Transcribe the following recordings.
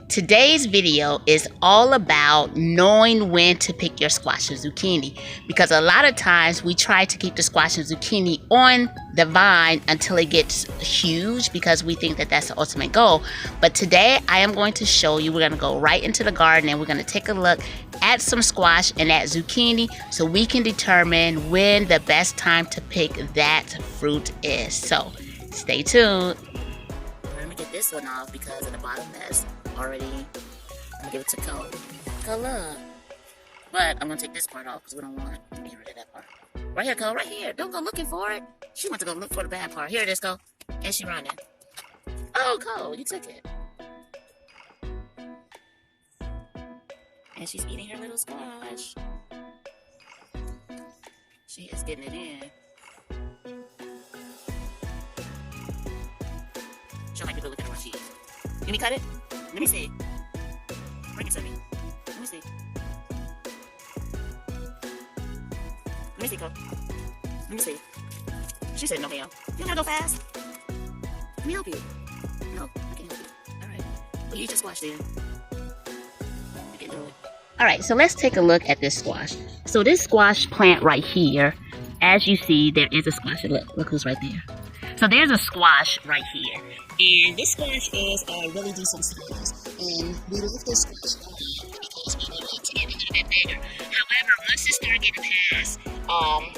Today's video is all about knowing when to pick your squash and zucchini, because a lot of times we try to keep the squash and zucchini on the vine until it gets huge because we think that that's the ultimate goal. But today I am going to show you, we're going to go right into the garden and we're going to take a look at some squash and at zucchini so we can determine when the best time to pick that fruit is. So stay tuned. Let me get this one off because of the bottom that's already. I'm gonna give it to Cole. Cole, look. But I'm gonna take this part off because we don't want to get rid of that part. Right here, Cole, right here. Don't go looking for it. She wants to go look for the bad part. Here it is, Cole. And she running. Oh, Cole, you took it. And she's eating her little squash. She is getting it in. She'll like people looking at what she eats. Can you cut it? Let me see. Bring it to me. Let me see. Let me see, Cole. Let me see. She said no, ma'am. You gotta go fast. Let me help you. No, I can't help you. Alright. Well, you eat your squash then. You can do it. Alright, so let's take a look at this squash. So this squash plant right here, as you see, there is a squash. Look who's right there. So there's a squash right here. And this squash is a really decent size. And we left this squash alone because we wanted to get a little bit bigger. However, once it started getting past around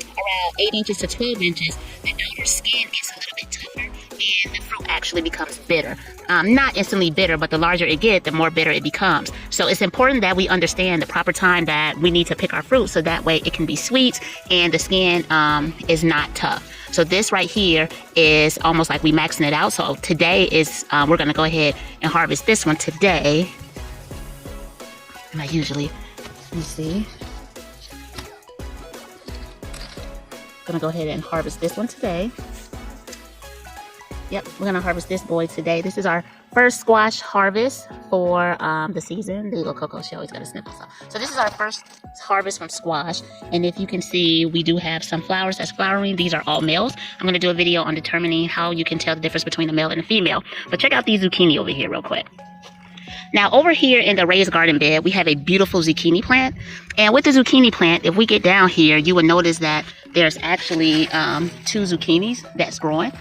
8 inches to 12 inches, the outer skin gets a little bit tougher and the fruit actually becomes bitter. Not instantly bitter, but the larger it gets, the more bitter it becomes. So it's important that we understand the proper time that we need to pick our fruit so that way it can be sweet and the skin is not tough. So this right here is almost like we maxing it out. So today is, we're gonna go ahead and harvest this one today. And I usually, let me see. Gonna go ahead and harvest this one today. Yep, we're gonna harvest this boy today. This is our first squash harvest for the season. There you go, Coco. She always got to sniffle some. So this is our first harvest from squash. And if you can see, we do have some flowers that's flowering. These are all males. I'm going to do a video on determining how you can tell the difference between a male and a female. But check out these zucchini over here real quick. Now over here in the raised garden bed, we have a beautiful zucchini plant. And with the zucchini plant, if we get down here, you will notice that there's actually 2 zucchinis that's growing.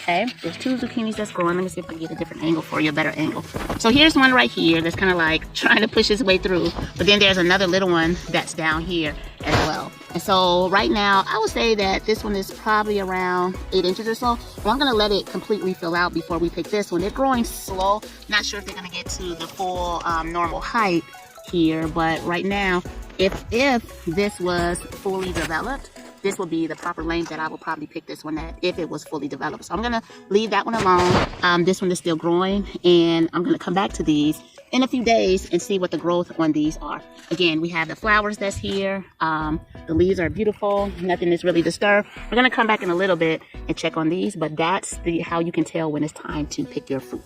Okay, there's 2 zucchinis that's growing. Let me see if I can get a different angle for you, a better angle. So here's one right here that's kind of like trying to push its way through. But then there's another little one that's down here as well. And so right now, I would say that this one is probably around 8 inches or so. But I'm going to let it completely fill out before we pick this one. They're growing slow. Not sure if they're going to get to the full normal height here. But right now, if this was fully developed, this would be the proper length that I would probably pick this one at if it was fully developed. So I'm going to leave that one alone. This one is still growing, and I'm going to come back to these in a few days and see what the growth on these are. Again, we have the flowers that's here. The leaves are beautiful. Nothing is really disturbed. We're going to come back in a little bit and check on these, but that's how you can tell when it's time to pick your fruit.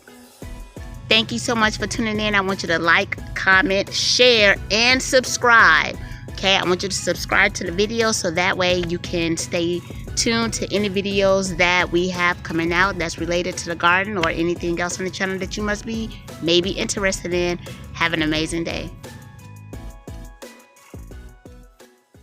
Thank you so much for tuning in. I want you to like, comment, share, and subscribe. Okay, I want you to subscribe to the video so that way you can stay tuned to any videos that we have coming out that's related to the garden or anything else on the channel that you must be maybe interested in. Have an amazing day.